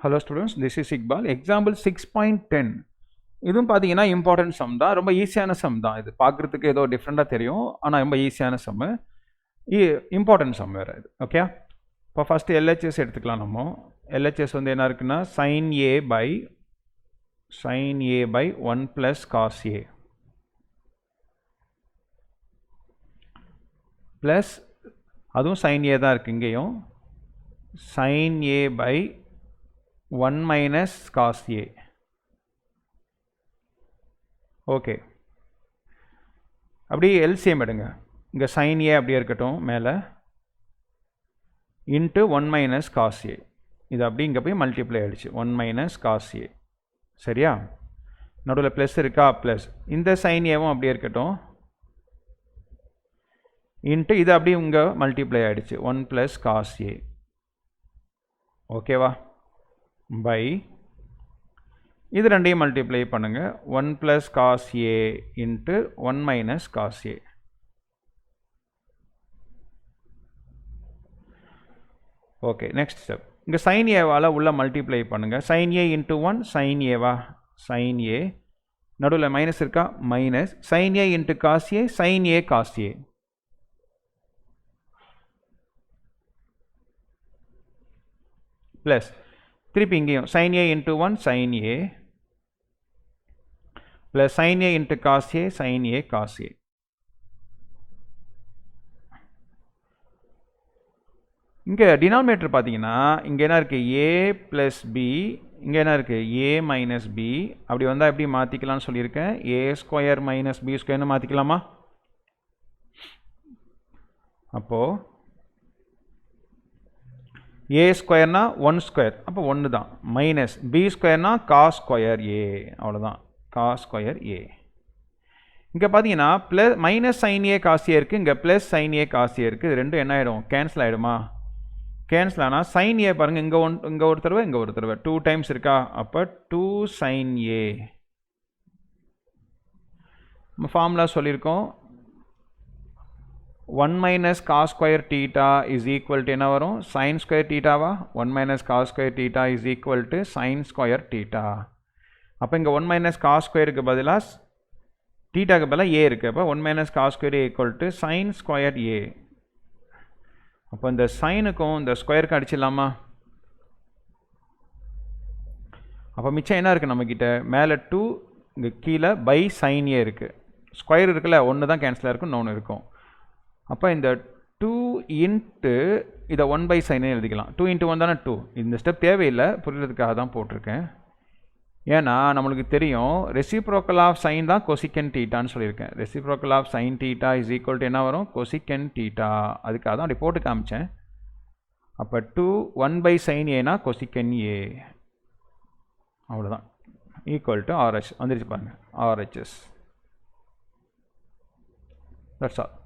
Hello students, this is Iqbal. Example 6.10. இதுவும் பார்த்தீங்கன்னா important some தான், ரொம்ப ஈஸியான சம் தான். இது பார்க்குறதுக்கு ஏதோ டிஃப்ரெண்ட்டாக தெரியும், ஆனால் ரொம்ப ஈஸியான சம்மு, இம்பார்ட்டன்ட் சம் வேறு இது. ஓகே, இப்போ ஃபஸ்ட்டு எல்ஹெச்எஸ் எடுத்துக்கலாம். நம்ம எல்ஹெச்எஸ் வந்து என்ன இருக்குன்னா sin a by 1 plus cos a plus அதுவும் sin a தான் இருக்குது இங்கேயும், sin a by 1 minus cos a. Okay, அப்படியே எல்சிஎம் எடுங்க. இங்கே sin a அப்படியே இருக்கட்டும் மேலே, இன்ட்டு 1 minus cos a. இது அப்படி இங்கே போய் மல்டிப்ளை ஆகிடுச்சு, 1 minus cos a. சரியா? நடுவில் ப்ளஸ் இருக்கா, ப்ளஸ் இந்த sin aவும் அப்படியே இருக்கட்டும், இன்ட்டு இது அப்படியே இங்கே மல்டிப்ளை ஆகிடுச்சு, 1 plus cos a. ஓகேவா? பை இது ரெண்டையும் மல்டிப்ளை பண்ணுங்கள், 1 plus cos a into 1 minus cos a. Okay, next step. இங்கே sin aவால் உள்ள மல்டிப்ளை பண்ணுங்கள். sin a into 1 sin a sin a, நடுவில் மைனஸ் இருக்கா, minus sin a into cos a sin a cos a. Plus திருப்பி இங்கேயும் sin a into 1 sin a plus sin a into cos a sin a cos a. இங்கே denominator பார்த்தீங்கன்னா இங்கே என்ன இருக்குது, a plus b, இங்கே என்ன இருக்குது a மைனஸ் b. அப்படி வந்தால் எப்படி மாற்றிக்கலாம்னு சொல்லியிருக்கேன், a ஸ்கொயர் மைனஸ் b ஸ்கொயர்னு மாற்றிக்கலாமா? அப்போது a ஸ்கொயர்னா 1 ஸ்கொயர், அப்போ 1 தான், மைனஸ் b ஸ்கொயர்னா காஸ் ஸ்கொயர் a, அவ்வளோதான், காஸ் ஸ்கொயர் a. இங்கே பார்த்தீங்கன்னா plus minus sin a cos a இருக்குது, இங்கே plus sin a cos a இருக்குது. இது ரெண்டும் என்ன ஆகிடும், கேன்சல் ஆகிடுமா? கேன்சல் ஆனால் sin a பாருங்கள், இங்கே ஒரு தடவை இங்கே ஒரு தடவை 2 டைம்ஸ் இருக்கா, அப்போ 2 sin a. நம்ம ஃபார்முலா சொல்லியிருக்கோம், 1 minus cos square theta is equal to என்ன வரும், sin square theta வா? 1 minus cos square theta is equal to sin square theta. அப்போ இங்கே 1 minus cos squareக்கு பதிலாக தீட்டாக்கு பதிலாக a இருக்குது, அப்போ 1 minus cos square equal to sin square a. அப்போ இந்த சைனுக்கும் இந்த ஸ்கொயருக்கு அடிச்சிடலாமா? அப்போ மிச்சம் என்ன இருக்குது நம்மக்கிட்ட, மேலே 2, இங்கே கீழே பை sin a இருக்குது, ஸ்கொயர் இருக்குல்ல, ஒன்று தான் கேன்சலாக இருக்கும், இன்னொன்று இருக்கும். அப்போ இந்த 2 இன்ட்டு இதை 1 பை சைனே எழுதிக்கலாம். 2 இன்ட்டு 1 தானே 2. இந்த ஸ்டெப் தேவையில்லை, புரிகிறதுக்காக தான் போட்டிருக்கேன். ஏன்னா நம்மளுக்கு தெரியும் ரெசிப்ரோக்கல் ஆஃப் சைன் தான் கொசிகன் டீட்டான்னு சொல்லியிருக்கேன். Reciprocal of sine theta is equal to என்ன வரும், கொசிகன் டீட்டா. அதுக்காக தான் அப்படி போட்டு காமிச்சேன். அப்போ 2 1 பை சைன் ஏனா கொசிகன் ஏ, அவ்வளோதான், ஈக்குவல் டு ஆர்ஹெச் வந்துருச்சு பாருங்கள், ஆர்ஹெச்எஸ். That's all.